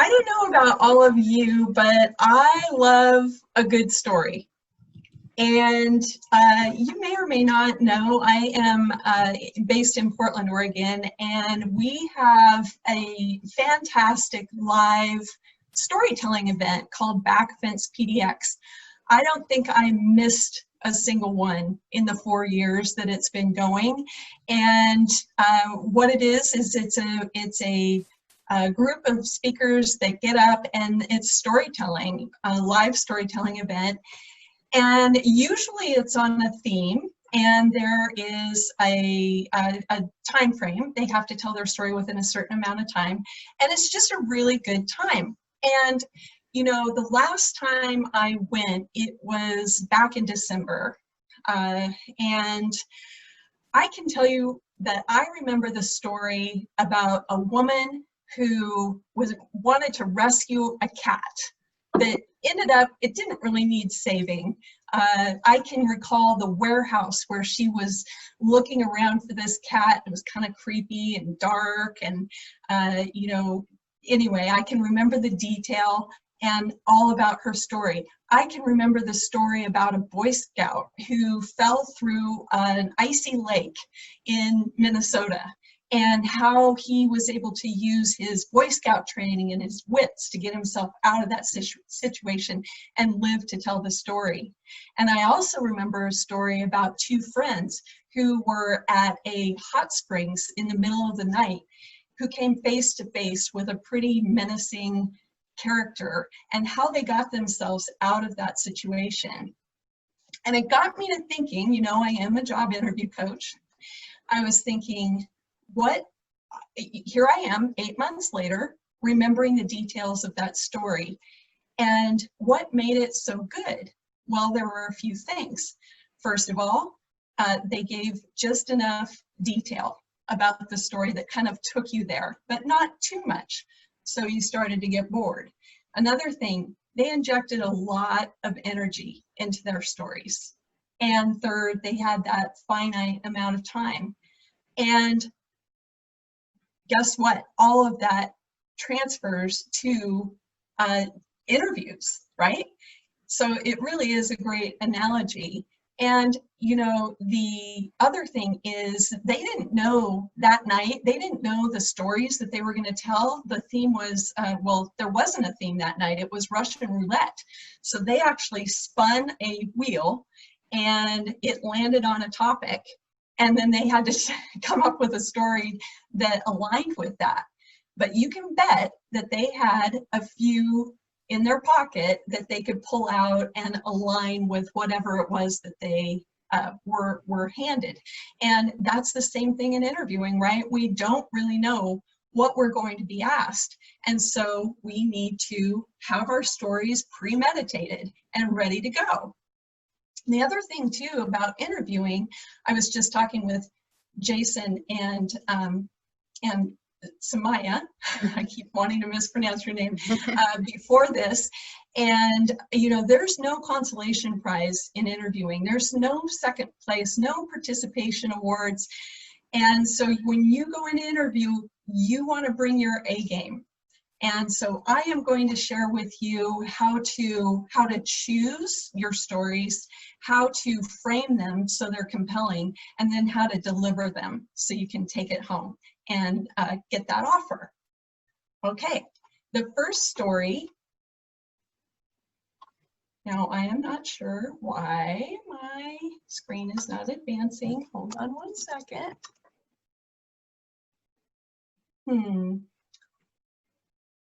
I don't know about all of you, but I love a good story. And you may or may not know, I am based in Portland, Oregon, and we have a fantastic live storytelling event called Back Fence PDX. I don't think I missed a single one in the 4 years that it's been going. And what it is it's a group of speakers that get up, and it's storytelling, a live storytelling event. And usually it's on a theme, and there is a time frame. They have to tell their story within a certain amount of time, and it's just a really good time. And you know, the last time I went, it was back in December, and I can tell you that I remember the story about a woman who wanted to rescue a cat that ended up, it didn't really need saving. I can recall the warehouse where she was looking around for this cat. It was kind of creepy and dark, and you know, anyway, I can remember the detail and all about her story. I can remember the story about a Boy Scout who fell through an icy lake in Minnesota, and how he was able to use his Boy Scout training and his wits to get himself out of that situation and live to tell the story. And I also remember a story about two friends who were at a hot springs in the middle of the night, who came face to face with a pretty menacing character, and how they got themselves out of that situation. And it got me to thinking, you know, I am a job interview coach. I was thinking, here I am 8 months later, remembering the details of that story. And what made it so good? Well, there were a few things. First of all, they gave just enough detail about the story that kind of took you there, but not too much, so you started to get bored. Another thing, they injected a lot of energy into their stories. And third, they had that finite amount of time. And guess what? All of that transfers to interviews, right? So it really is a great analogy. And, you know, the other thing is they didn't know that night, they didn't know the stories that they were going to tell. The theme was, well, there wasn't a theme that night. It was Russian roulette. So they actually spun a wheel and it landed on a topic. And then they had to come up with a story that aligned with that. But you can bet that they had a few in their pocket that they could pull out and align with whatever it was that they were handed. And that's the same thing in interviewing, right? We don't really know what we're going to be asked. And so we need to have our stories premeditated and ready to go. And the other thing too about interviewing, I was just talking with Jason and Samaya, I keep wanting to mispronounce your name, before this. And, you know, there's no consolation prize in interviewing. There's no second place, no participation awards. And so when you go in interview, you want to bring your A game. And so I am going to share with you how to choose your stories, how to frame them so they're compelling, and then how to deliver them so you can take it home and get that offer. Okay, the first story. Now I am not sure why my screen is not advancing. Hold on one second.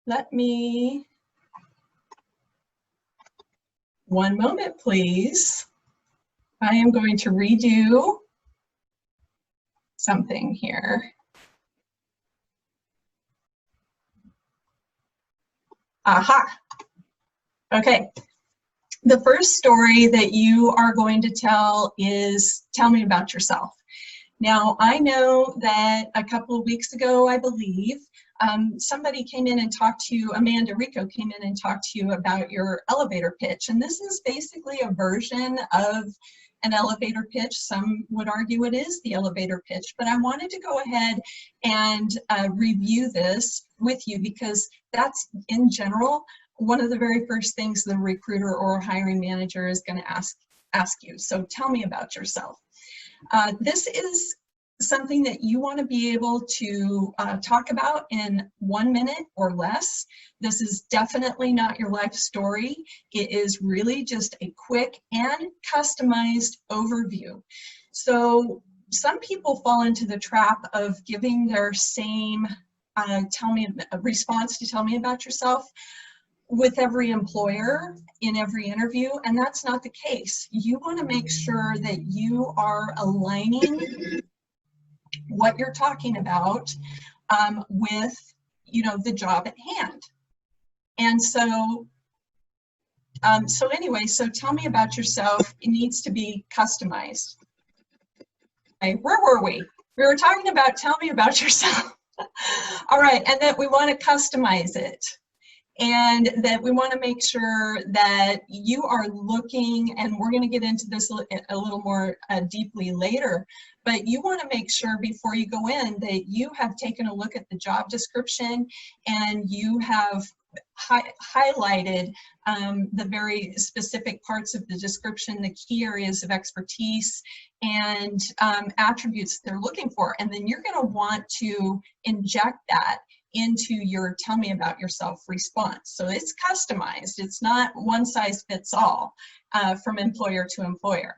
Let me, one moment, please. I am going to redo something here. Aha. Okay. The first story that you are going to tell is, tell me about yourself. Now, I know that a couple of weeks ago, I believe, somebody came in and talked to you, Amanda Rico came in and talked to you about your elevator pitch. And this is basically a version of an elevator pitch. Some would argue it is the elevator pitch, but I wanted to go ahead and review this with you because that's, in general, one of the very first things the recruiter or hiring manager is going to ask you. So tell me about yourself. This is something that you want to be able to talk about in 1 minute or less. This is definitely not your life story. It is really just a quick and customized overview. So some people fall into the trap of giving their same response to tell me about yourself with every employer in every interview, and that's not the case. You want to make sure that you are aligning what you're talking about with, the job at hand. And so, so tell me about yourself. It needs to be customized. Okay, where were we? We were talking about tell me about yourself. All right, and that we want to customize it. And that we want to make sure that you are looking, and we're going to get into this a little more deeply later, but you want to make sure before you go in that you have taken a look at the job description and you have highlighted the very specific parts of the description, the key areas of expertise and attributes they're looking for. And then you're going to want to inject that into your tell me about yourself response. So it's customized. It's not one size fits all from employer to employer.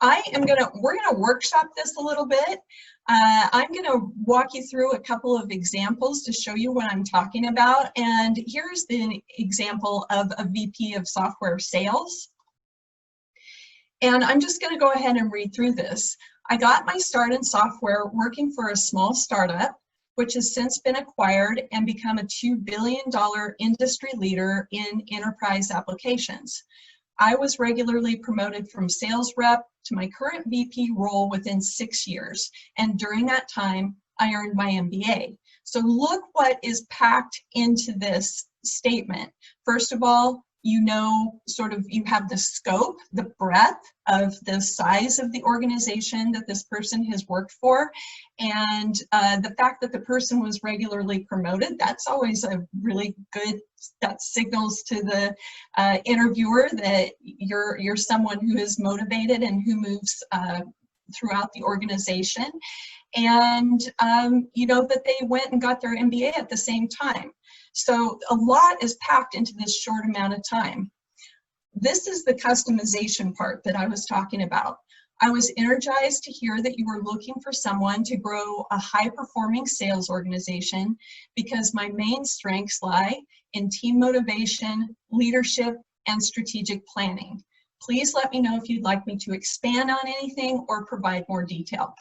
We're gonna workshop this a little bit. I'm gonna walk you through a couple of examples to show you what I'm talking about. And here's the example of a VP of software sales. And I'm just gonna go ahead and read through this. I got my start in software working for a small startup, which has since been acquired and become a $2 billion industry leader in enterprise applications. I was regularly promoted from sales rep to my current VP role within 6 years. And during that time, I earned my MBA. So look what is packed into this statement. First of all, you have the scope, the breadth of the size of the organization that this person has worked for. And the fact that the person was regularly promoted, that's always a really good, that signals to the interviewer that you're someone who is motivated and who moves throughout the organization. And that they went and got their MBA at the same time. So a lot is packed into this short amount of time. This is the customization part that I was talking about. I was energized to hear that you were looking for someone to grow a high-performing sales organization because my main strengths lie in team motivation, leadership, and strategic planning. Please let me know if you'd like me to expand on anything or provide more detail.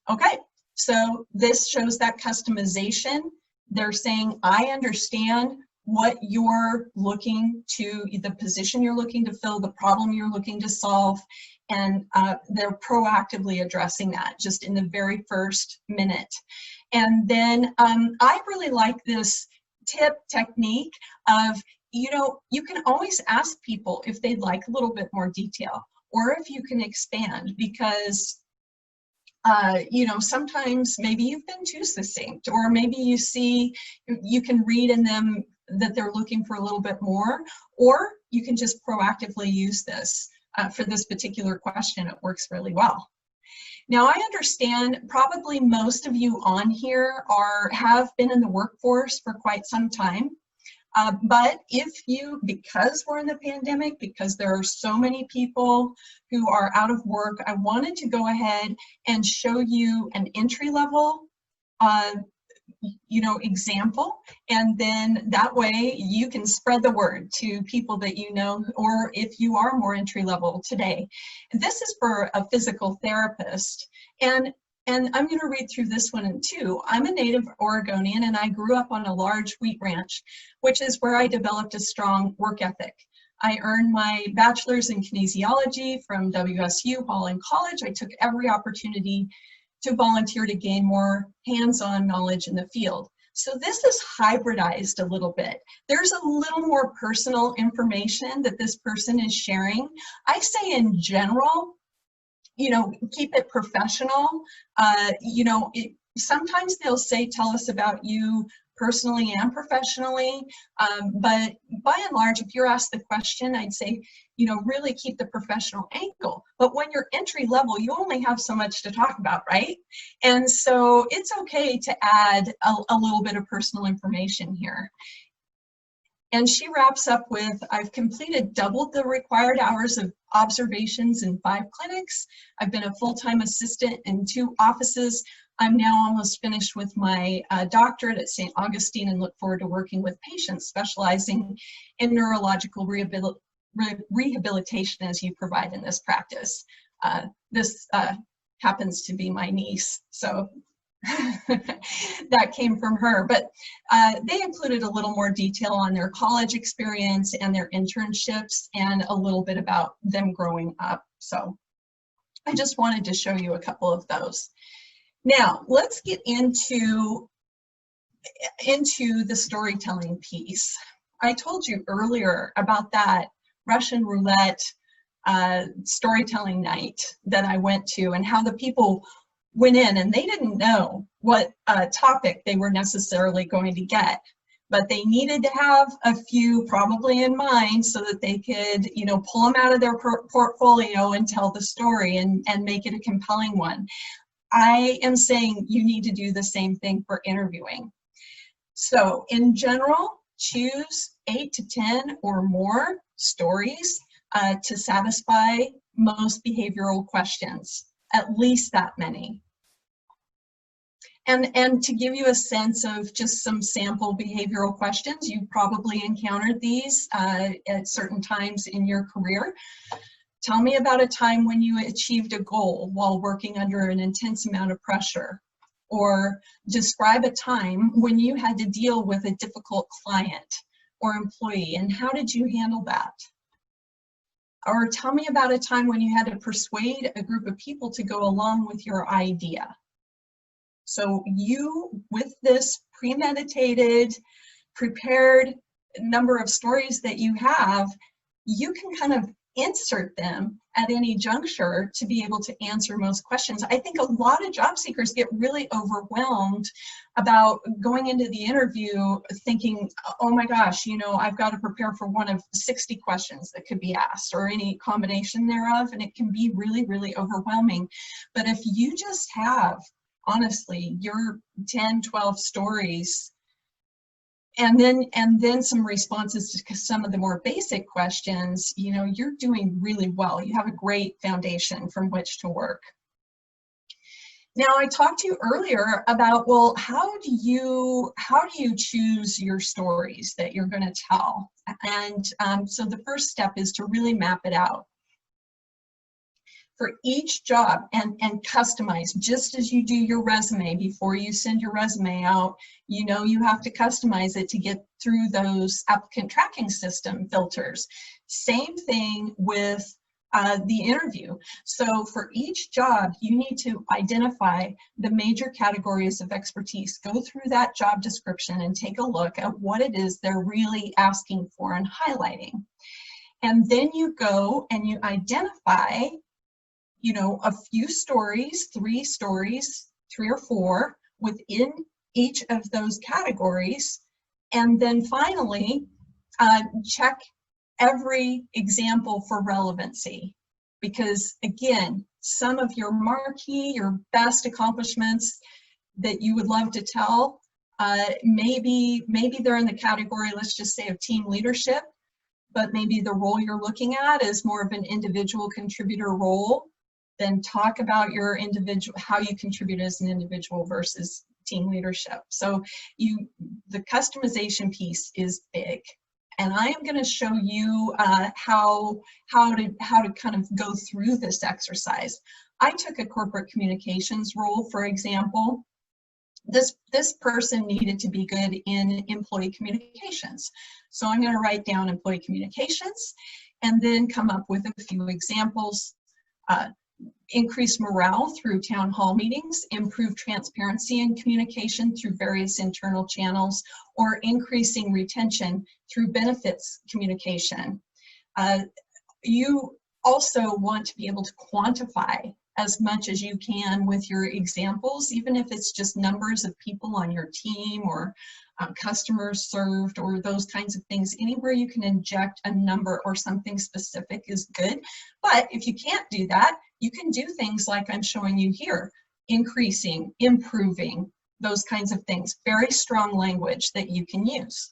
Okay, so this shows that customization. They're saying, I understand what you're looking to, the position you're looking to fill, the problem you're looking to solve, and they're proactively addressing that just in the very first minute. And then I really like this technique of, you can always ask people if they'd like a little bit more detail or if you can expand, because sometimes maybe you've been too succinct, or maybe you can read in them that they're looking for a little bit more, or you can just proactively use this for this particular question. It works really well. Now, I understand probably most of you on here have been in the workforce for quite some time. But because we're in the pandemic, because there are so many people who are out of work, I wanted to go ahead and show you an entry-level, example, and then that way you can spread the word to people that you know, or if you are more entry-level today. This is for a physical therapist, and I'm going to read through this one too. I'm a native Oregonian, and I grew up on a large wheat ranch, which is where I developed a strong work ethic. I earned my bachelor's in kinesiology from WSU while in college. I took every opportunity to volunteer to gain more hands-on knowledge in the field. So this is hybridized a little bit. There's a little more personal information that this person is sharing. I say in general, keep it professional. Sometimes they'll say, tell us about you personally and professionally, but by and large, if you're asked the question, I'd say, really keep the professional angle. But when you're entry level, you only have so much to talk about, right? And so it's okay to add a little bit of personal information here. And she wraps up with, I've completed double the required hours of observations in 5 clinics. I've been a full-time assistant in 2 offices. I'm now almost finished with my doctorate at St. Augustine and look forward to working with patients specializing in neurological rehabilitation as you provide in this practice. This happens to be my niece, so that came from her, but they included a little more detail on their college experience and their internships and a little bit about them growing up. So I just wanted to show you a couple of those. Now let's get into the storytelling piece. I told you earlier about that Russian roulette storytelling night that I went to, and how the people went in and they didn't know what topic they were necessarily going to get, but they needed to have a few probably in mind so that they could, pull them out of their portfolio and tell the story and make it a compelling one. I am saying you need to do the same thing for interviewing. So in general, choose 8 to 10 or more stories to satisfy most behavioral questions. At least that many. And to give you a sense of just some sample behavioral questions, you've probably encountered these at certain times in your career. Tell me about a time when you achieved a goal while working under an intense amount of pressure. Or describe a time when you had to deal with a difficult client or employee, and how did you handle that? Or tell me about a time when you had to persuade a group of people to go along with your idea. So you, with this premeditated, prepared number of stories that you have, you can kind of insert them at any juncture to be able to answer most questions. I think a lot of job seekers get really overwhelmed about going into the interview thinking, oh my gosh, I've got to prepare for one of 60 questions that could be asked, or any combination thereof, and it can be really, really overwhelming. But if you just have, honestly, your 10, 12 stories, and then some responses to some of the more basic questions, you're doing really well. You have a great foundation from which to work. Now, I talked to you earlier about, well, how do you choose your stories that you're going to tell? And so the first step is to really map it out for each job and customize, just as you do your resume. Before you send your resume out, you have to customize it to get through those applicant tracking system filters. Same thing with the interview. So for each job, you need to identify the major categories of expertise. Go through that job description and take a look at what it is they're really asking for and highlighting. And then you go and you identify a few stories, 3 or 4 within each of those categories. And then finally, check every example for relevancy. Because again, some of your marquee, your best accomplishments that you would love to tell, maybe they're in the category, let's just say, of team leadership, but maybe the role you're looking at is more of an individual contributor role. Then talk about your individual, how you contribute as an individual versus team leadership. So the customization piece is big, and I am going to show you how to kind of go through this exercise. I took a corporate communications role, for example. This person needed to be good in employee communications, so I'm going to write down employee communications, and then come up with a few examples. increase morale through town hall meetings, improve transparency and communication through various internal channels, or increasing retention through benefits communication. You also want to be able to quantify as much as you can with your examples, even if it's just numbers of people on your team or customers served or those kinds of things. Anywhere you can inject a number or something specific is good. But if you can't do that, you can do things like I'm showing you here, increasing, improving, those kinds of things. Very strong language that you can use.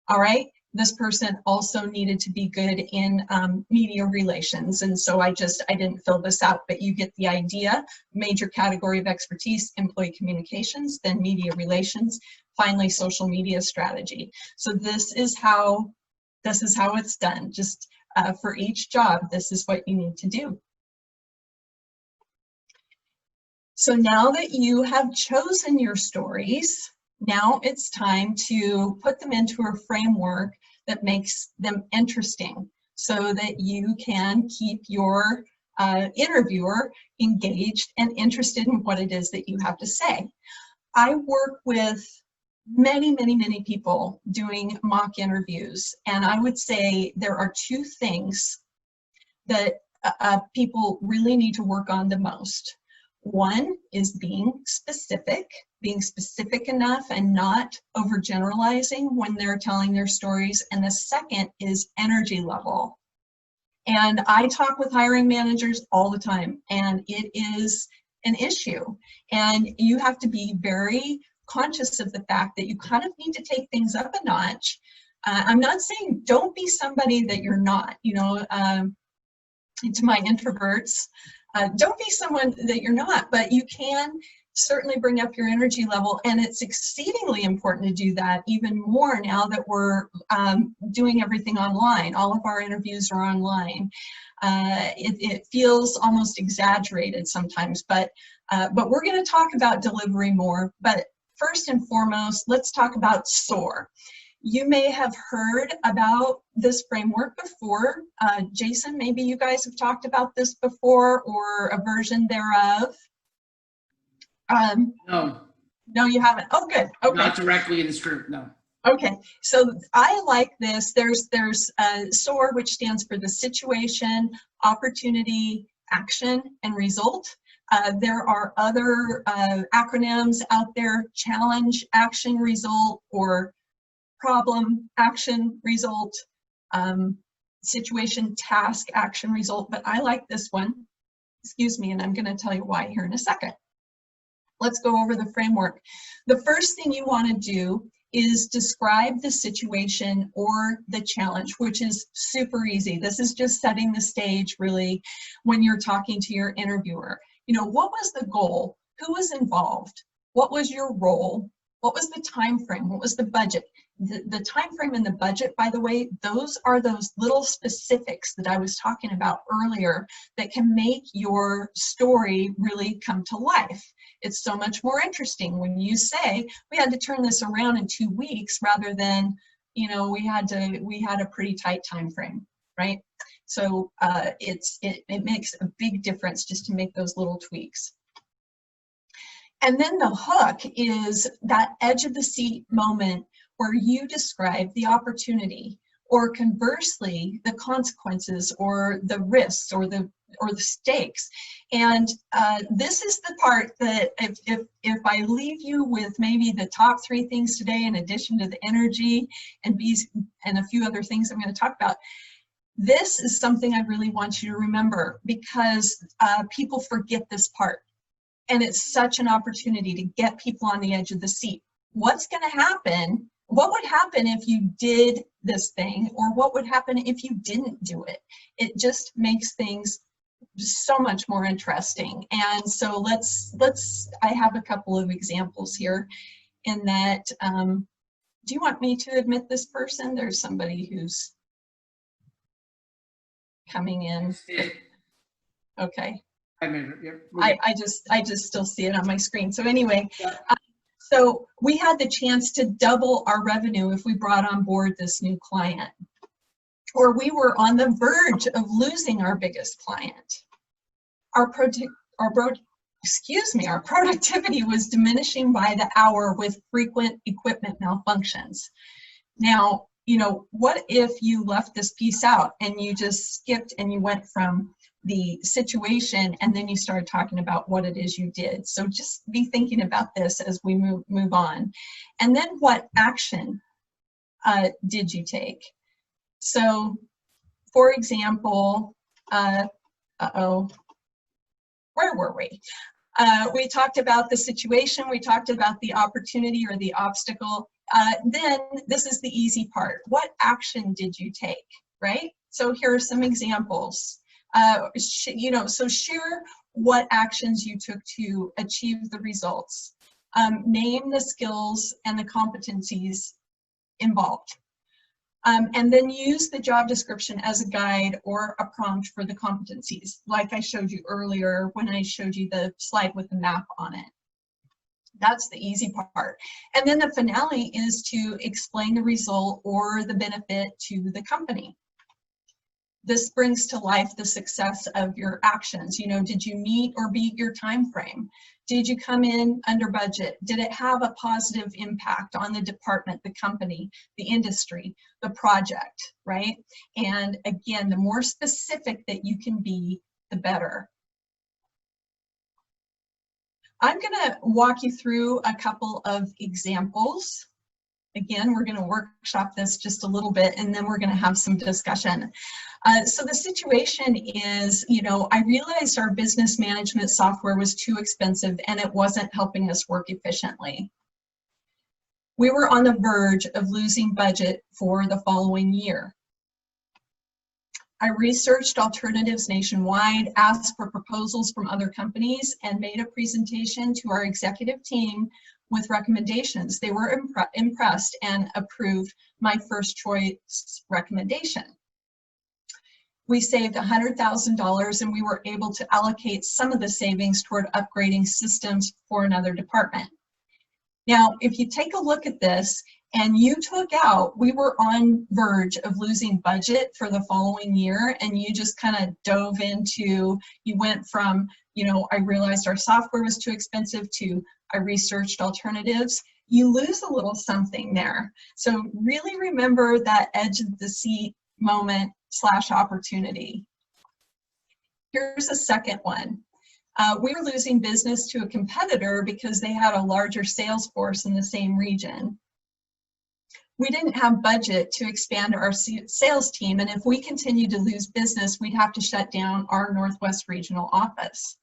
All right. This person also needed to be good in media relations. And so I didn't fill this out, but you get the idea. Major category of expertise, employee communications, then media relations, finally social media strategy. So this is how it's done. Just for each job, this is what you need to do. So now that you have chosen your stories, now it's time to put them into a framework that makes them interesting so that you can keep your interviewer engaged and interested in what it is that you have to say. I work with many people doing mock interviews, and I would say there are two things that people really need to work on the most. One is being specific enough and not overgeneralizing when they're telling their stories. And the second is energy level. And I talk with hiring managers all the time, and it is an issue. And you have to be very conscious of the fact that you kind of need to take things up a notch. I'm not saying don't be somebody that you're not, you know, to my introverts, don't be someone that you're not, but you can certainly bring up your energy level. And it's exceedingly important to do that even more now that we're doing everything online. All of our interviews are online. It feels almost exaggerated sometimes, but we're going to talk about delivery more. But first and foremost, let's talk about SOAR. You may have heard about this framework before. Jason, maybe you guys have talked about this before or a version thereof. No. No, you haven't. Oh, good. Okay. Not directly in this group, no. Okay, so I like this. There's SOAR, which stands for the situation, opportunity, action, and result. There are other acronyms out there: challenge, action, result, or problem, action, result, situation, task, action, result. But I like this one. Excuse me, and I'm going to tell you why here in a second. Let's go over the framework. The first thing you want to do is describe the situation or the challenge, which is super easy. This is just setting the stage, really, when you're talking to your interviewer. You know, what was the goal? Who was involved? What was your role? What was the time frame? What was the budget? The time frame and the budget, by the way, those are those little specifics that I was talking about earlier that can make your story really come to life. It's so much more interesting when you say, we had to turn this around in 2 weeks rather than, you know, we had a pretty tight time frame, right? So it makes a big difference just to make those little tweaks. And then the hook is that edge of the seat moment where you describe the opportunity, or conversely, the consequences or the risks or the stakes. And this is the part that if I leave you with maybe the top 3 things today, in addition to the energy and a few other things I'm going to talk about, this is something I really want you to remember, because people forget this part. And it's such an opportunity to get people on the edge of the seat. What's going to happen? What would happen if you did this thing, or what would happen if you didn't do it? It just makes things so much more interesting. And so I have a couple of examples here in that. Do you want me to admit this person? There's somebody who's coming in. Okay. I just still see it on my screen. So anyway, so we had the chance to double our revenue if we brought on board this new client, or we were on the verge of losing our biggest client. Our productivity was diminishing by the hour with frequent equipment malfunctions. Now, you know, what if you left this piece out and you just skipped and you went from the situation and then you started talking about what it is you did? So just be thinking about this as we move on. And then what action did you take? So, for example, where were we? We talked about the situation, we talked about the opportunity or the obstacle. Then this is the easy part. What action did you take, right? So here are some examples. You know, so share what actions you took to achieve the results. Name the skills and the competencies involved. And then use the job description as a guide or a prompt for the competencies, like I showed you earlier when I showed you the slide with the map on it. That's the easy part. And then the finale is to explain the result or the benefit to the company. This brings to life the success of your actions. You know, did you meet or beat your time frame? Did you come in under budget? Did it have a positive impact on the department, the company, the industry, the project, right? And again, the more specific that you can be, the better. I'm gonna walk you through a couple of examples. Again, we're gonna workshop this just a little bit and then we're gonna have some discussion. So the situation is, you know, I realized our business management software was too expensive and it wasn't helping us work efficiently. We were on the verge of losing budget for the following year. I researched alternatives nationwide, asked for proposals from other companies, and made a presentation to our executive team with recommendations. They were impressed and approved my first choice recommendation. We saved $100,000 and we were able to allocate some of the savings toward upgrading systems for another department. Now, if you take a look at this and you took out, we were on verge of losing budget for the following year, and you just kind of dove into, you went from, you know, I realized our software was too expensive to I researched alternatives, you lose a little something there. So really remember that edge of the seat moment / opportunity. Here's a second one. We were losing business to a competitor because they had a larger sales force in the same region. We didn't have budget to expand our sales team, and if we continued to lose business, we'd have to shut down our Northwest Regional office.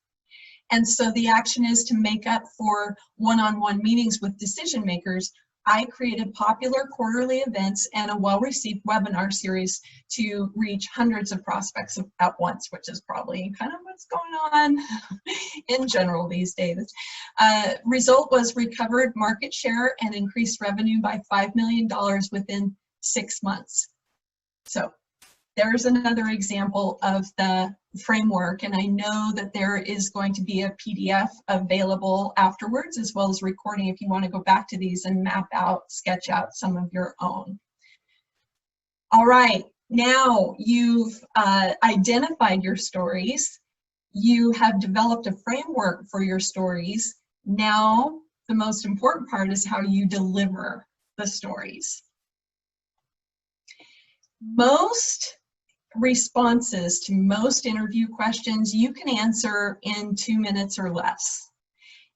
And so the action is to make up for one-on-one meetings with decision makers. I created popular quarterly events and a well-received webinar series to reach hundreds of prospects at once, which is probably kind of what's going on in general these days. Result was recovered market share and increased revenue by $5 million within 6 months. So there's another example of the framework, and I know that there is going to be a PDF available afterwards, as well as recording if you want to go back to these and map out, sketch out some of your own. All right, now you've identified your stories. You have developed a framework for your stories. Now, the most important part is how you deliver the stories. Most responses to most interview questions you can answer in 2 minutes or less.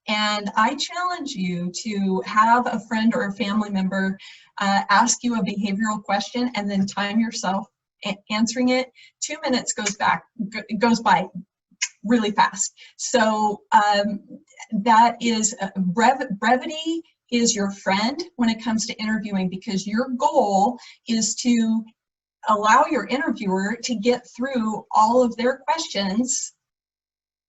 And I challenge you to have a friend or a family member ask you a behavioral question and then time yourself answering it. 2 minutes goes by really fast. So that is brevity is your friend when it comes to interviewing, because your goal is to allow your interviewer to get through all of their questions.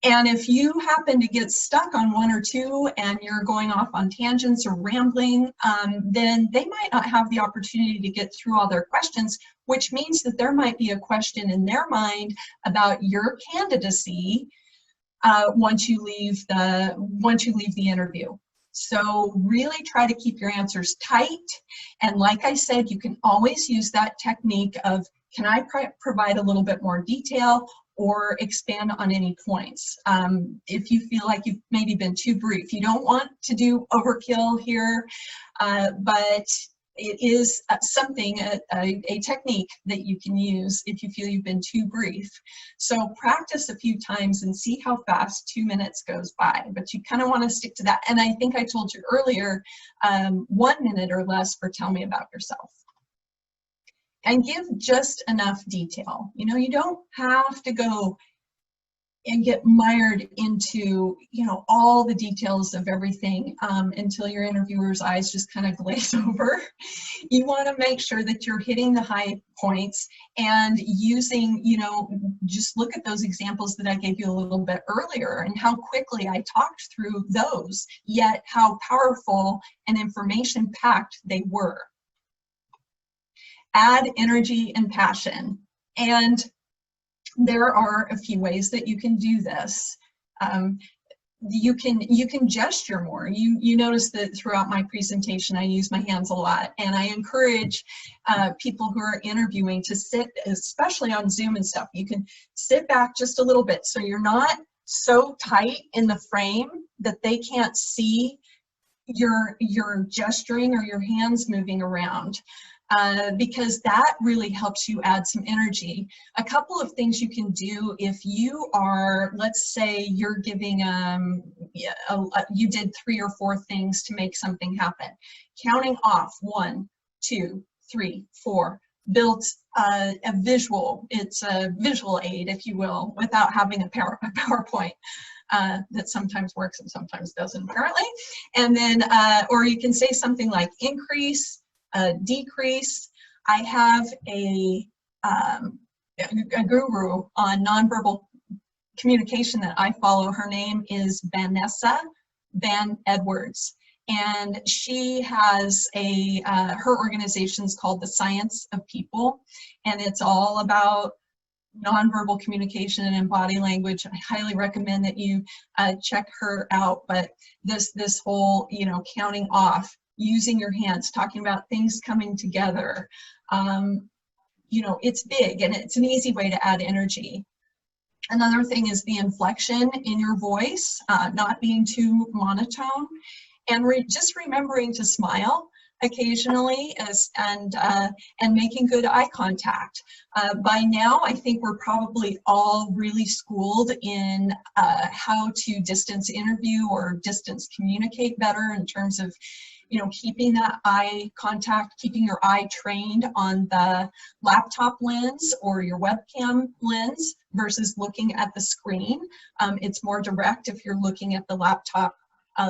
And if you happen to get stuck on 1 or 2 and you're going off on tangents or rambling, then they might not have the opportunity to get through all their questions, which means that there might be a question in their mind about your candidacy once you leave the interview. So really try to keep your answers tight. And like I said, you can always use that technique of, can I provide a little bit more detail, or expand on any points. If you feel like you've maybe been too brief, you don't want to do overkill here, but it is something, a technique that you can use if you feel you've been too brief. So practice a few times and see how fast 2 minutes goes by, but you kind of want to stick to that. And I think I told you earlier, 1 minute or less for tell me about yourself. And give just enough detail. You know, you don't have to go and get mired into, you know, all the details of everything until your interviewer's eyes just kind of glaze over. You want to make sure that you're hitting the high points and using, you know, just look at those examples that I gave you a little bit earlier and how quickly I talked through those, yet how powerful and information-packed they were. Add energy and passion. And there are a few ways that you can do this. You can gesture more. You notice that throughout my presentation, I use my hands a lot, and I encourage people who are interviewing to sit, especially on Zoom and stuff. You can sit back just a little bit so you're not so tight in the frame that they can't see your gesturing or your hands moving around. Because that really helps you add some energy. A couple of things you can do if you are, let's say you're giving, you did 3 or 4 things to make something happen. Counting off 1, 2, 3, 4 builds a visual, it's a visual aid, if you will, without having a PowerPoint. That sometimes works and sometimes doesn't, apparently. And then, or you can say something like increase, decrease. I have a guru on nonverbal communication that I follow. Her name is Vanessa Van Edwards, and she has her organization's called The Science of People, and it's all about nonverbal communication and body language. I highly recommend that you check her out. But this whole, you know, counting off, using your hands, talking about things coming together, you know, it's big and it's an easy way to add energy. Another thing is the inflection in your voice, not being too monotone, and just remembering to smile occasionally and making good eye contact. By now, I think we're probably all really schooled in how to distance interview or distance communicate better in terms of, you know, keeping that eye contact, keeping your eye trained on the laptop lens or your webcam lens versus looking at the screen. It's more direct if you're looking at the laptop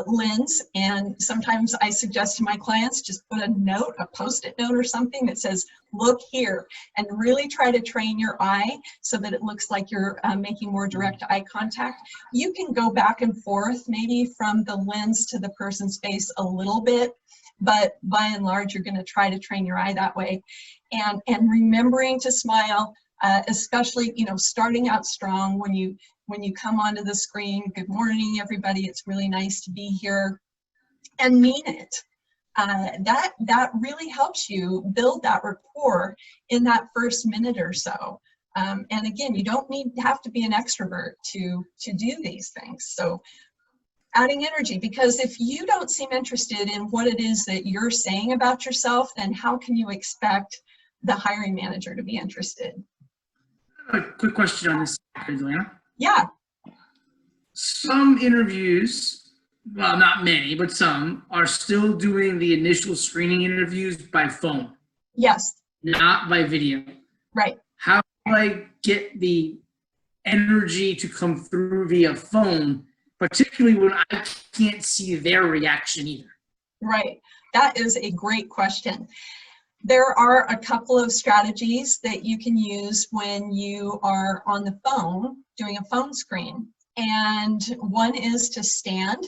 lens, and sometimes I suggest to my clients just put a note, a post-it note or something that says look here, and really try to train your eye so that it looks like you're making more direct eye contact. You can go back and forth maybe from the lens to the person's face a little bit, but by and large you're going to try to train your eye that way, and remembering to smile, especially, you know, starting out strong when you come onto the screen. Good morning, everybody. It's really nice to be here, and mean it. That really helps you build that rapport in that first minute or so. And again, you don't have to be an extrovert to do these things. So adding energy, because if you don't seem interested in what it is that you're saying about yourself, then how can you expect the hiring manager to be interested? A quick question on this, Dalena. Yeah. Some interviews, well, not many, but some, are still doing the initial screening interviews by phone. Yes. Not by video. Right. How do I get the energy to come through via phone, particularly when I can't see their reaction either? Right. That is a great question. There are a couple of strategies that you can use when you are on the phone doing a phone screen. And one is to stand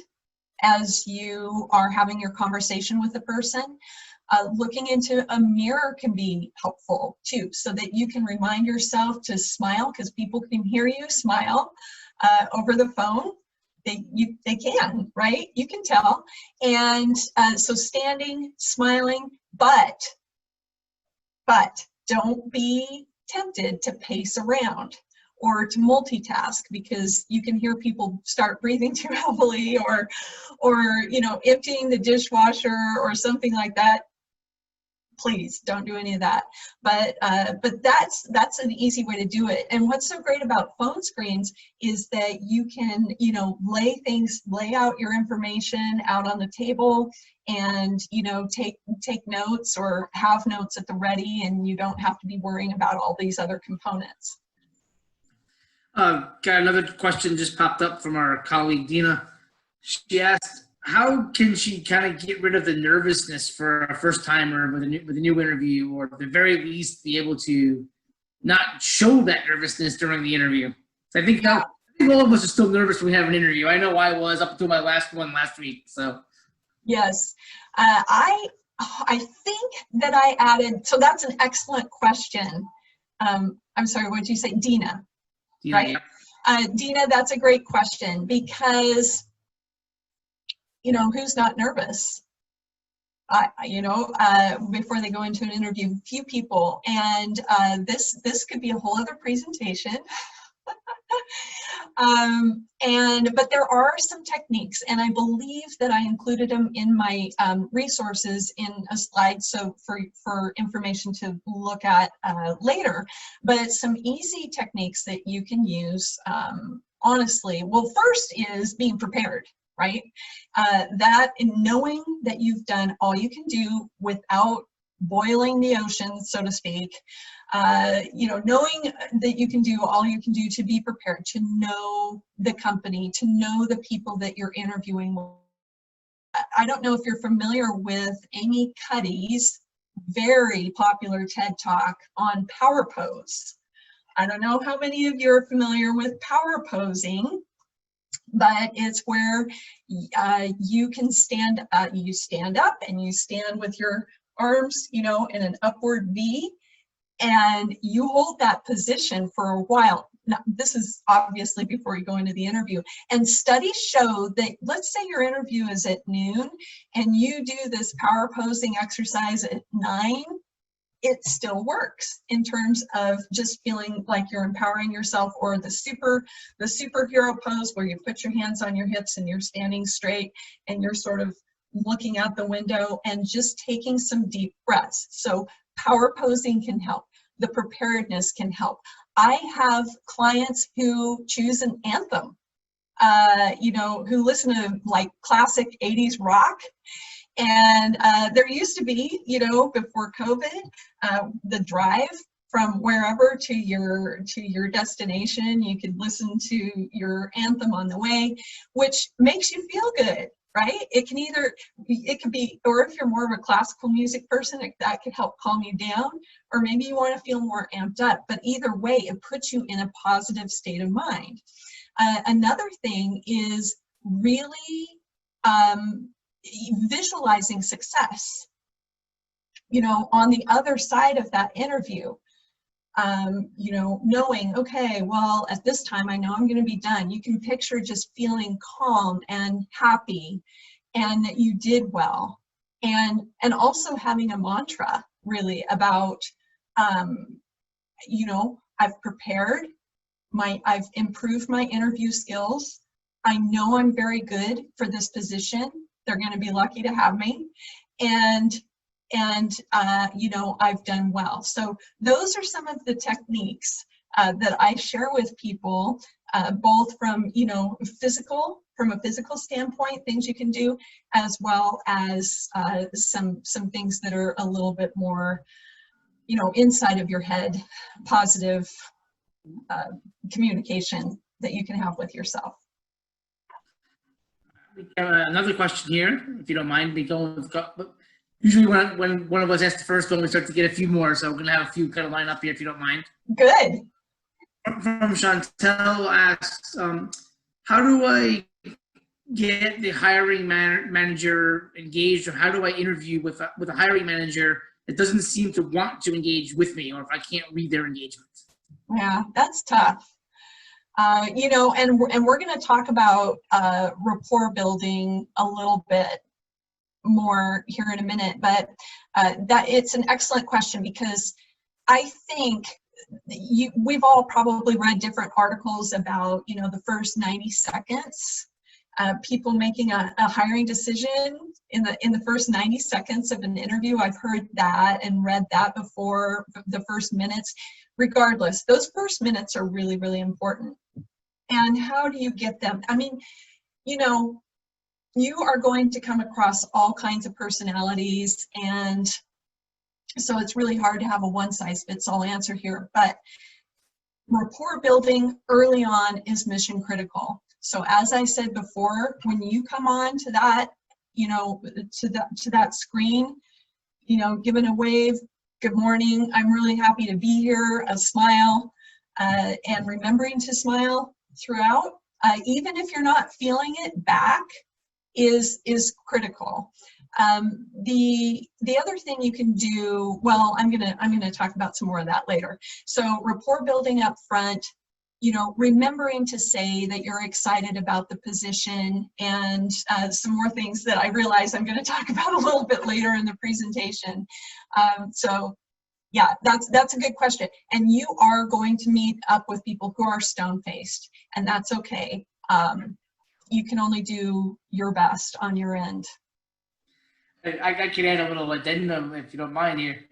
as you are having your conversation with the person. Looking into a mirror can be helpful too, so that you can remind yourself to smile, because people can hear you smile over the phone. They can, right? You can tell. And so standing, smiling, but don't be tempted to pace around. or to multitask, because you can hear people start breathing too heavily, or you know, emptying the dishwasher or something like that. Please don't do any of that. But that's an easy way to do it. And what's so great about phone screens is that you can, you know, lay out your information out on the table, and, you know, take notes or have notes at the ready, and you don't have to be worrying about all these other components. Got another question just popped up from our colleague Dina. She asked, how can she kind of get rid of the nervousness for a first timer with a new interview, or at the very least be able to not show that nervousness during the interview? So I think all of us are still nervous when we have an interview. I know I was up until my last one last week. So yes, I think that I added. So that's an excellent question. I'm sorry, what did you say, Dina? Dina, right? yeah. Dina, that's a great question, because, you know, who's not nervous? You know, before they go into an interview, few people, and this could be a whole other presentation. But there are some techniques, and I believe that I included them in my resources in a slide, so for information to look at later. But some easy techniques that you can use, honestly. Well, first is being prepared, right? That, in knowing that you've done all you can do without boiling the ocean, so to speak. You know, knowing that you can do all you can do to be prepared, to know the company, to know the people that you're interviewing. I don't know if you're familiar with Amy Cuddy's very popular TED Talk on power pose. I don't know how many of you are familiar with power posing, but it's where you can stand up and you stand with your arms, you know, in an upward V, and you hold that position for a while. Now, this is obviously before you go into the interview. And studies show that, let's say your interview is at noon and you do this power posing exercise at 9, it still works in terms of just feeling like you're empowering yourself, or the superhero pose where you put your hands on your hips and you're standing straight and you're sort of looking out the window and just taking some deep breaths. So power posing can help. The preparedness can help. I have clients who choose an anthem, you know, who listen to like classic 80s rock. And there used to be, you know, before COVID, the drive from wherever to your destination, you could listen to your anthem on the way, which makes you feel good, right? It could be, or if you're more of a classical music person, that could help calm you down, or maybe you want to feel more amped up. But either way, it puts you in a positive state of mind. Another thing is really visualizing success, you know, on the other side of that interview. You know, knowing, okay, well, at this time I know I'm going to be done. You can picture just feeling calm and happy, and that you did well, and also having a mantra really about, you know, I've prepared, I've improved my interview skills. I know I'm very good for this position. They're going to be lucky to have me, and you know, I've done well. So those are some of the techniques that I share with people, both from, you know, from a physical standpoint, things you can do, as well as some things that are a little bit more, you know, inside of your head, positive communication that you can have with yourself. We have another question here, if you don't mind me going with. Usually when one of us asks the first one, we start to get a few more, so we're going to have a few kind of line up here, if you don't mind. Good. From Chantel asks, how do I get the hiring manager engaged, or how do I interview with a hiring manager that doesn't seem to want to engage with me, or if I can't read their engagement? Yeah, that's tough. You know, and we're going to talk about rapport building a little bit more here in a minute, but that it's an excellent question, because I think we've all probably read different articles about, you know, the first 90 seconds, people making a hiring decision in the first 90 seconds of an interview. I've heard that and read that before. The first minutes. Regardless, those first minutes are really, really important. And how do you get them? I mean, you know, you are going to come across all kinds of personalities, and so it's really hard to have a one-size-fits-all answer here. But rapport building early on is mission critical. So as I said before, when you come on to that, you know, to that screen, you know, giving a wave, good morning, I'm really happy to be here, a smile, and remembering to smile throughout, even if you're not feeling it back, is critical. The other thing you can do, well, I'm gonna talk about some more of that later. So rapport building up front, you know, remembering to say that you're excited about the position, and some more things that I realize I'm going to talk about a little bit later in the presentation. So yeah, that's a good question. And you are going to meet up with people who are stone-faced, and that's okay. You can only do your best on your end. I could add a little addendum if you don't mind here.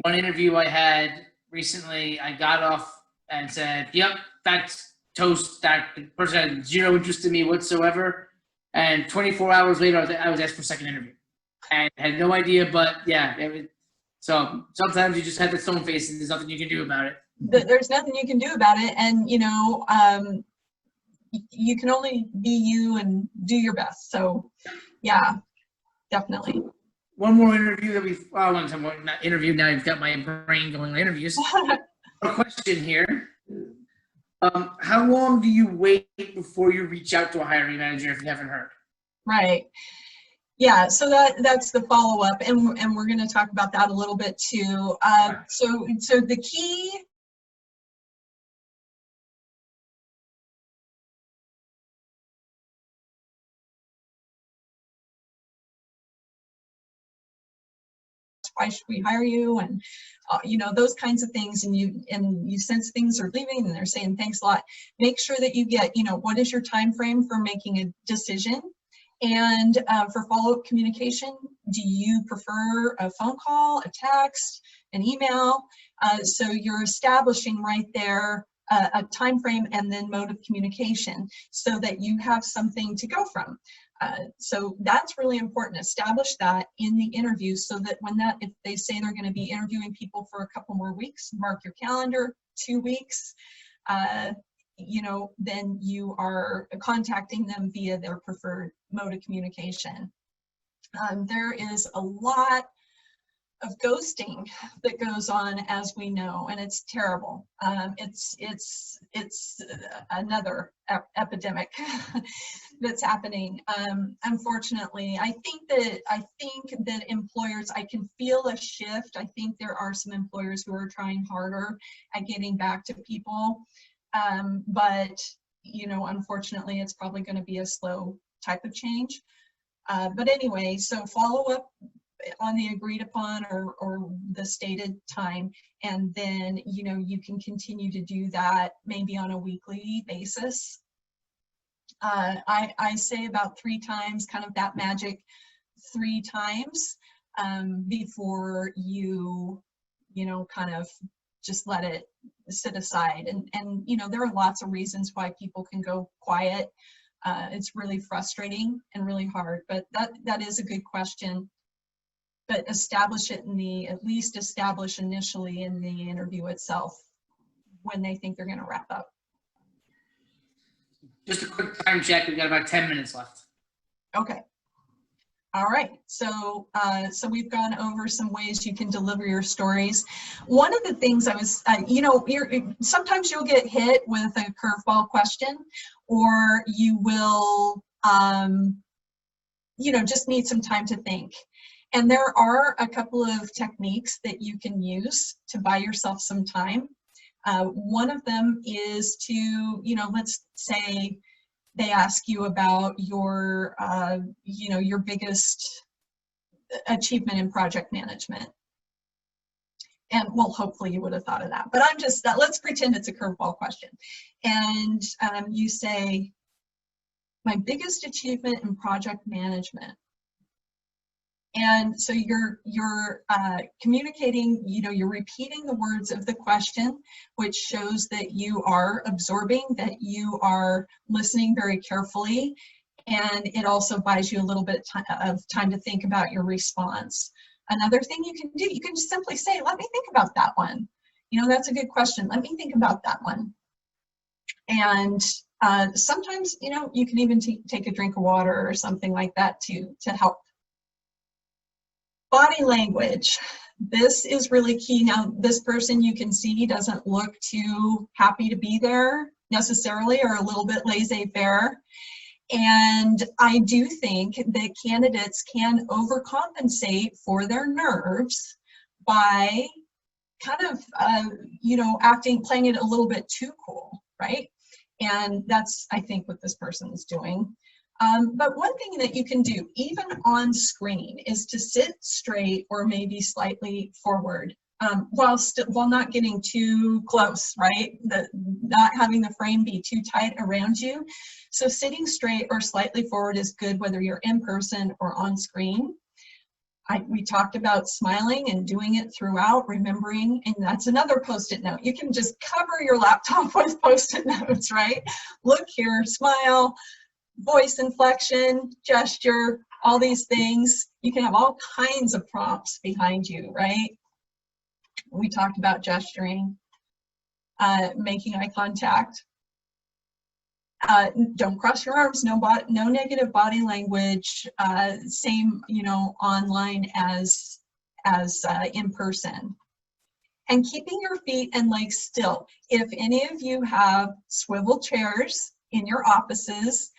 One interview I had recently, I got off and said, yep, that's toast. That person had zero interest in me whatsoever. And 24 hours later, I was asked for a second interview. And had no idea, but yeah. So sometimes you just have the stone face and there's nothing you can do about it. There's nothing you can do about it. And, you know, you can only be you and do your best. So yeah, definitely. One more interview that not interview, now I've got my brain going on interviews. A question here. How long do you wait before you reach out to a hiring manager if you haven't heard? Right. Yeah, so that's the follow-up, and we're going to talk about that a little bit too. So the key why should we hire you, and you know, those kinds of things, and you sense things are leaving and they're saying thanks a lot. Make sure that you get, you know, what is your time frame for making a decision, and for follow-up communication, do you prefer a phone call, a text, an email? So you're establishing right there a time frame and then mode of communication so that you have something to go from. So that's really important. Establish that in the interview so that if they say they're going to be interviewing people for a couple more weeks, mark your calendar, 2 weeks, you know, then you are contacting them via their preferred mode of communication. There is a lot of ghosting that goes on, as we know, and it's terrible. It's another epidemic that's happening. Unfortunately, I think that employers, I can feel a shift. I think there are some employers who are trying harder at getting back to people, but you know, unfortunately, it's probably going to be a slow type of change. But anyway, so follow up on the agreed upon or the stated time, and then, you know, you can continue to do that maybe on a weekly basis. I say about 3 times, kind of that magic 3 times, before you know, kind of just let it sit aside. And you know, there are lots of reasons why people can go quiet. It's really frustrating and really hard, but that is a good question. But establish it at least establish initially in the interview itself when they think they're going to wrap up. Just a quick time check. We've got about 10 minutes left. Okay. All right. So we've gone over some ways you can deliver your stories. One of the things I was, you know, sometimes you'll get hit with a curveball question, or you will, you know, just need some time to think. And there are a couple of techniques that you can use to buy yourself some time. One of them is to, you know, let's say they ask you about your, you know, your biggest achievement in project management. And well, hopefully you would have thought of that, but I'm just, let's pretend it's a curveball question. And you say, my biggest achievement in project management. And so you're communicating, you're repeating the words of the question, which shows that you are absorbing, that you are listening very carefully, and it also buys you a little bit of time to think about your response. Another thing you can do, you can just simply say, let me think about that one. That's a good question. Let me think about that one. And sometimes, you can even take a drink of water or something like that to help. Body language. This is really key. Now, this person, you can see, doesn't look too happy to be there necessarily, or a little bit laissez-faire. And I do think that candidates can overcompensate for their nerves by kind of, playing it a little bit too cool, right? And that's, I think, what this person is doing. But one thing that you can do, even on screen, is to sit straight or maybe slightly forward, while not getting too close, right? Not having the frame be too tight around you. So sitting straight or slightly forward is good whether you're in person or on screen. We talked about smiling and doing it throughout, remembering, and that's another Post-it note. You can just cover your laptop with Post-it notes, right? Look here, smile, voice inflection, gesture, all these things. You can have all kinds of prompts behind you, right? We talked about gesturing, making eye contact. Don't cross your arms, no negative body language, same, online as in person. And keeping your feet and legs still. If any of you have swivel chairs in your offices,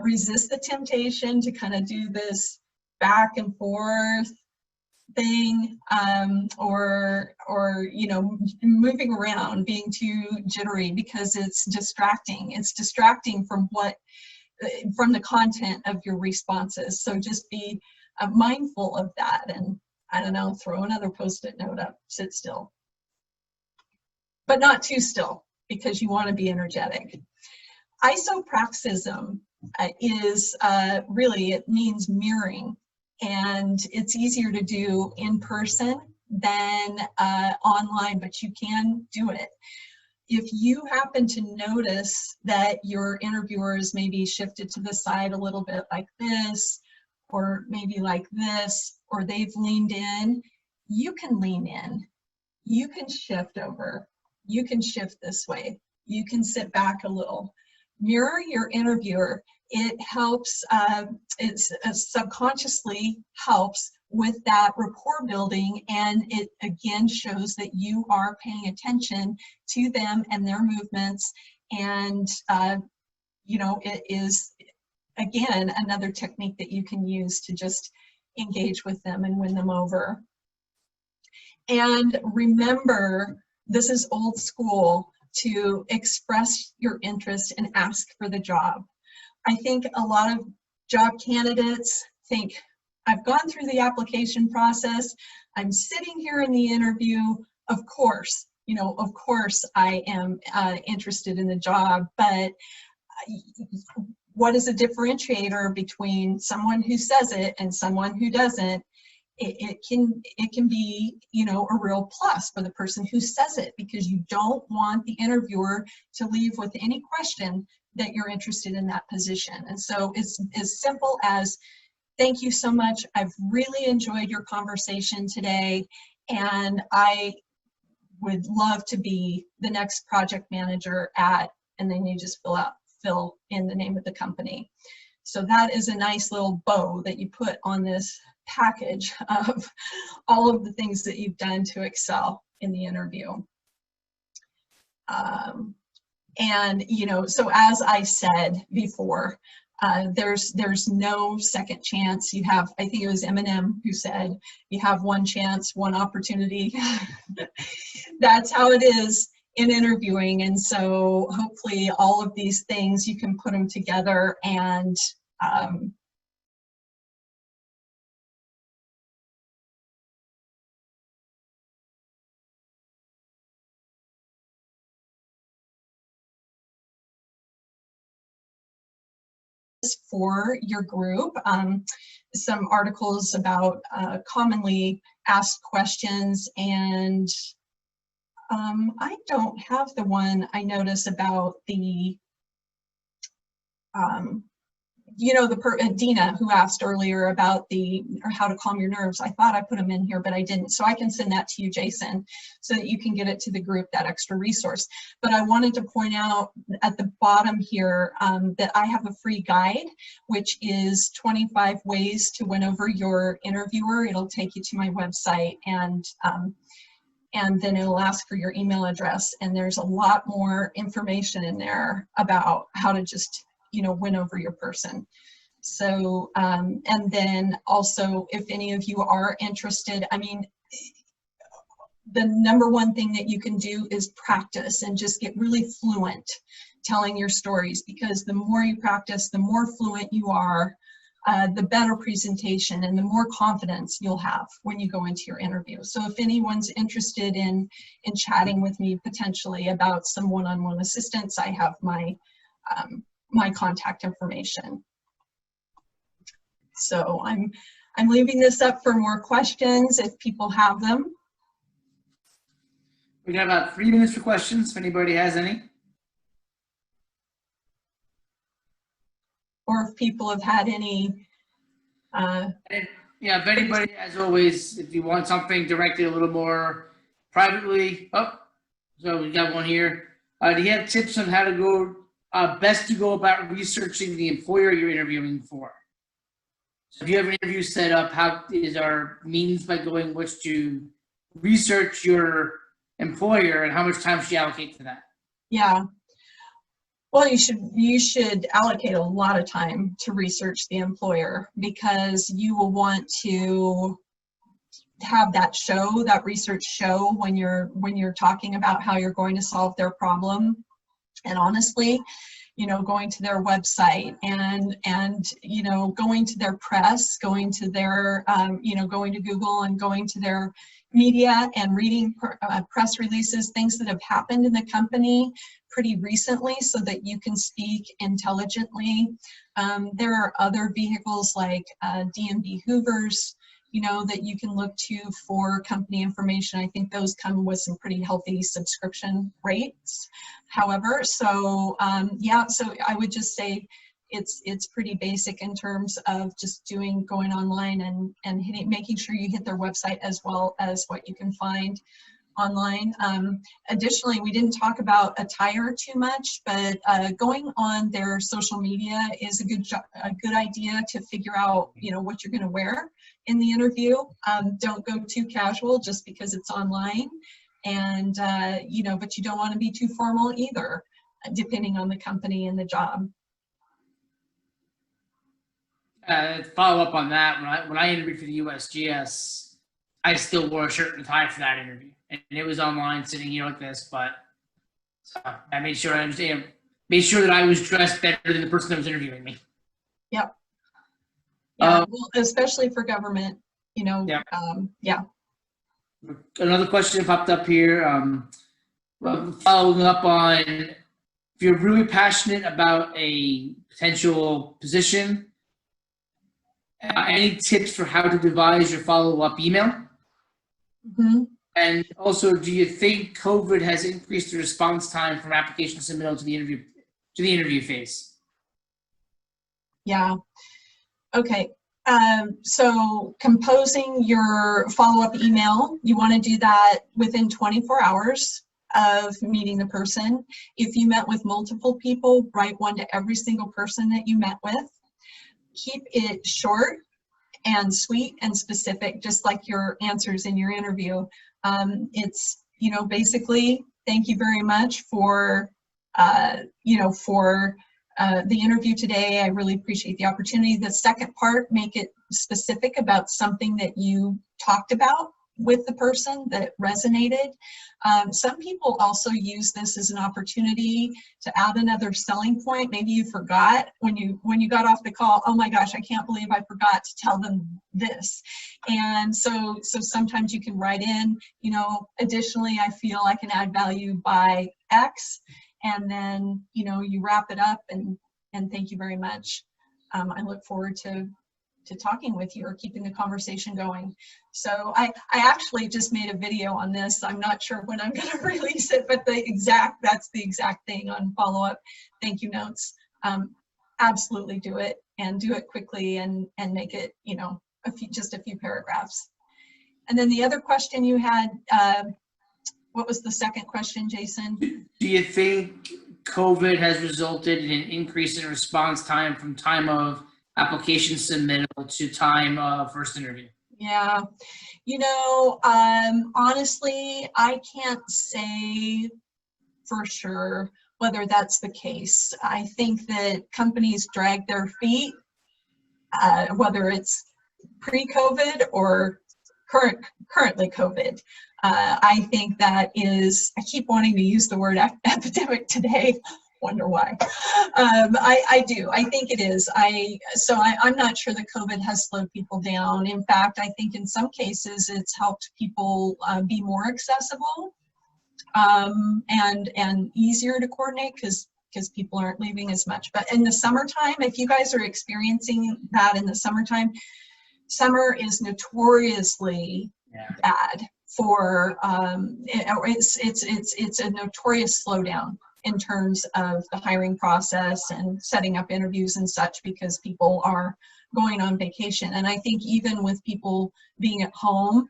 resist the temptation to kind of do this back and forth thing, or moving around, being too jittery, because it's distracting. It's distracting from the content of your responses. So just be mindful of that, and I don't know, throw another Post-it note up, sit still, but not too still, because you want to be energetic. Isopraxism is really, it means mirroring, and it's easier to do in person than online, but you can do it. If you happen to notice that your interviewer is maybe shifted to the side a little bit like this, or maybe like this, or they've leaned in, you can lean in, you can shift over, you can shift this way, you can sit back a little. Mirror your interviewer. It helps, it subconsciously helps with that rapport building, and it again shows that you are paying attention to them and their movements, and it is, again, another technique that you can use to just engage with them and win them over. And remember, this is old school, to express your interest and ask for the job. I think a lot of job candidates think, I've gone through the application process, I'm sitting here in the interview, of course I am interested in the job, but what is a differentiator between someone who says it and someone who doesn't? It can be, a real plus for the person who says it, because you don't want the interviewer to leave with any question that you're interested in that position. And so it's as simple as, thank you so much. I've really enjoyed your conversation today, and I would love to be the next project manager at, and then you just fill in the name of the company. So that is a nice little bow that you put on this package of all of the things that you've done to excel in the interview. And so as I said before, there's no second chance. You have, I think it was Eminem who said, you have one chance, one opportunity. That's how it is in interviewing. And so hopefully all of these things, you can put them together and for your group, some articles about commonly asked questions, and I don't have the one I notice about the Dina, who asked earlier about or how to calm your nerves. I thought I put them in here, but I didn't. So I can send that to you, Jason, so that you can get it to the group, that extra resource. But I wanted to point out at the bottom here that I have a free guide, which is 25 ways to win over your interviewer. It'll take you to my website, and then it'll ask for your email address. And there's a lot more information in there about how to just win over your person. So, and then also, if any of you are interested, I mean, the number one thing that you can do is practice and just get really fluent telling your stories, because the more you practice, the more fluent you are, the better presentation and the more confidence you'll have when you go into your interview. So if anyone's interested in chatting with me potentially about some one-on-one assistance, I have my contact information. So I'm leaving this up for more questions if people have them. We got about 3 minutes for questions if anybody has any. Or if people have had any. Yeah, if anybody, as always, if you want something directly a little more privately, so we got one here. Do you have tips on how to go best to go about researching the employer you're interviewing for? So if you have an interview set up, how is our means by going which to research your employer, and how much time should you allocate to that? Yeah. Well, you should allocate a lot of time to research the employer, because you will want to have that research show when you're talking about how you're going to solve their problem. And honestly, going to their website and going to their press, going to their, going to Google and going to their media and reading press releases, things that have happened in the company pretty recently, so that you can speak intelligently. There are other vehicles like D&B Hoovers, that you can look to for company information. I think those come with some pretty healthy subscription rates. However, so so I would just say it's pretty basic in terms of just going online and making sure you hit their website as well as what you can find online. Additionally, we didn't talk about attire too much, but going on their social media is a good idea to figure out what you're going to wear in the interview. Don't go too casual just because it's online, and but you don't want to be too formal either, depending on the company and the job. Follow up on that, when I interviewed for the USGS, I still wore a shirt and tie for that interview, and it was online, sitting here like this. But I made sure made sure that I was dressed better than the person that was interviewing me. Yep. Yeah, well, especially for government, Yeah. Yeah. Another question popped up here. Following up on, if you're really passionate about a potential position, any tips for how to devise your follow-up email? Mm-hmm. And also, do you think COVID has increased the response time from application submittal to the interview phase? Yeah. Okay. So composing your follow-up email, you want to do that within 24 hours of meeting the person. If you met with multiple people, write one to every single person that you met with. Keep it short and sweet and specific, just like your answers in your interview. It's, basically, thank you very much for, the interview today. I really appreciate the opportunity. The second part, make it specific about something that you talked about with the person that resonated. Some people also use this as an opportunity to add another selling point. Maybe you forgot when you got off the call, oh my gosh, I can't believe I forgot to tell them this. And so sometimes you can write in, additionally, I feel I can add value by X, and then, you wrap it up and thank you very much. I look forward to talking with you or keeping the conversation going. So I actually just made a video on this. I'm not sure when I'm going to release it, but that's the exact thing on follow-up thank you notes. Absolutely do it, and do it quickly, and make it, you know, just a few paragraphs. And then the other question you had, what was the second question, Jason? Do you think COVID has resulted in an increase in response time from time of application submittal to time of first interview? Yeah, you know, honestly, I can't say for sure whether that's the case. I think that companies drag their feet, whether it's pre-COVID or currently COVID. I think that is, I keep wanting to use the word epidemic today. Wonder why. I do. I think it is. I'm not sure that COVID has slowed people down. In fact, I think in some cases it's helped people be more accessible and easier to coordinate because people aren't leaving as much. But in the summertime, if you guys are experiencing that in the summertime, summer is notoriously bad for it's a notorious slowdown in terms of the hiring process and setting up interviews and such, because people are going on vacation. And I think even with people being at home,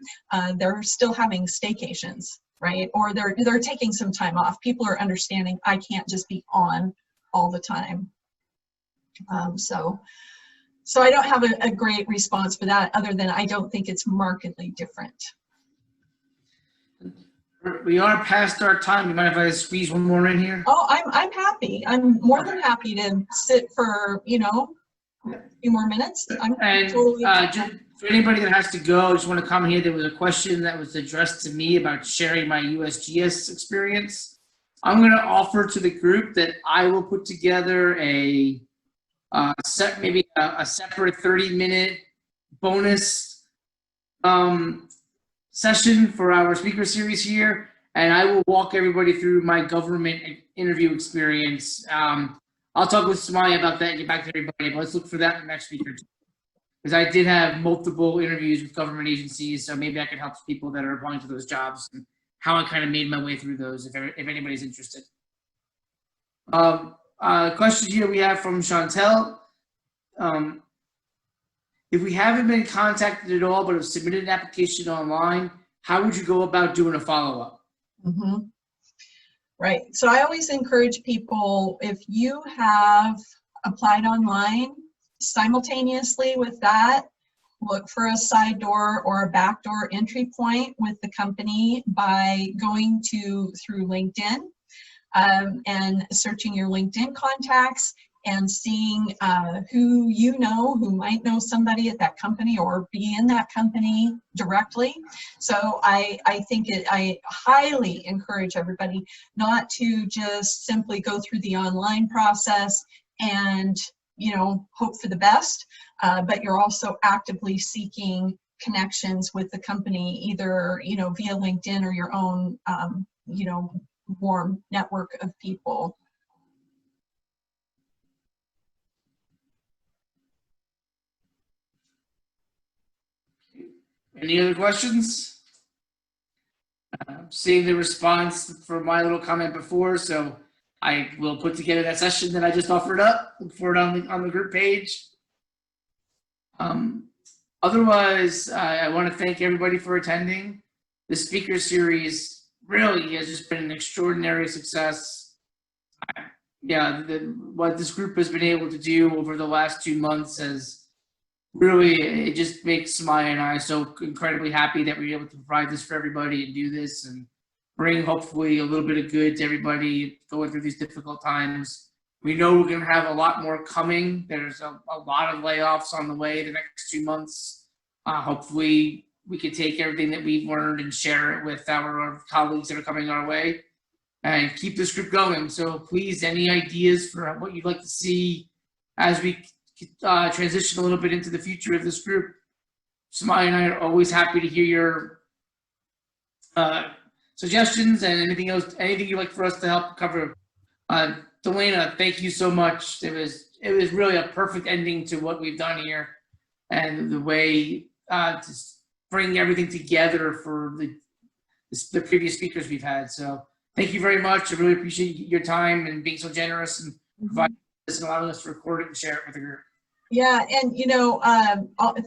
they're still having staycations, right? Or they're taking some time off. People are understanding I can't just be on all the time. So I don't have a great response for that, other than I don't think it's markedly different. We are past our time. You mind if I squeeze one more in here? Oh, I'm happy. I'm more than happy to sit for, you know, a few more minutes. I'm totally just for anybody that has to go, I just want to comment here. There was a question that was addressed to me about sharing my USGS experience. I'm going to offer to the group that I will put together a maybe a separate 30-minute bonus session for our speaker series here, and I will walk everybody through my government interview experience. I'll talk with Samaya about that and get back to everybody, but let's look for that in the next week or two. Because I did have multiple interviews with government agencies, so maybe I can help people that are applying to those jobs and how I kind of made my way through those, if anybody's interested. Question here we have from Chantel. If we haven't been contacted at all but have submitted an application online, how would you go about doing a follow-up? Mm-hmm. Right. So I always encourage people, if you have applied online, simultaneously with that, look for a side door or a backdoor entry point with the company by going through LinkedIn and searching your LinkedIn contacts and seeing who you know, who might know somebody at that company or be in that company directly. So I highly encourage everybody not to just simply go through the online process and, you know, hope for the best, but you're also actively seeking connections with the company, either, you know, via LinkedIn or your own, you know, warm network of people. Any other questions? Seeing the response for my little comment before, so I will put together that session that I just offered up. Look for it on the group page. Otherwise, I want to thank everybody for attending. The speaker series really has just been an extraordinary success. Yeah, what this group has been able to do over the last 2 months has really, it just makes Samaya and I so incredibly happy that we were able to provide this for everybody and do this and bring hopefully a little bit of good to everybody going through these difficult times. We know we're going to have a lot more coming. There's a lot of layoffs on the way the next 2 months. Hopefully we can take everything that we've learned and share it with our colleagues that are coming our way and keep this group going. So please, any ideas for what you'd like to see as we transition a little bit into the future of this group? Samaya and I are always happy to hear your suggestions and anything else, anything you'd like for us to help cover. Dalena, thank you so much. It was really a perfect ending to what we've done here, and the way to bring everything together for the previous speakers we've had. So thank you very much. I really appreciate your time and being so generous and providing this and allowing us to record it and share it with the group. Yeah, and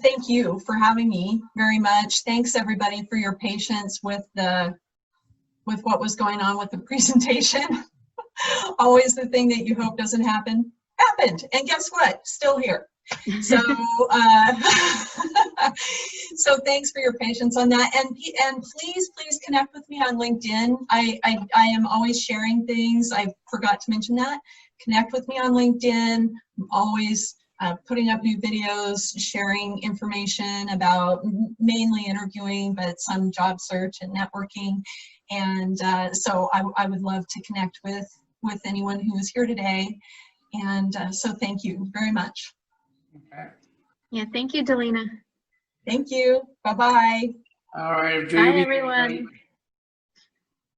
thank you for having me very much. Thanks everybody for your patience with what was going on with the presentation. Always the thing that you hope doesn't happen, happened. And guess what? Still here. So, so thanks for your patience on that. And please connect with me on LinkedIn. I am always sharing things. I forgot to mention that. Connect with me on LinkedIn. I'm always putting up new videos, sharing information about mainly interviewing, but some job search and networking. And so I would love to connect with anyone who is here today. And so thank you very much. Okay. Yeah, thank you, Dalena. Thank you. Bye-bye. All right. Bye, everyone.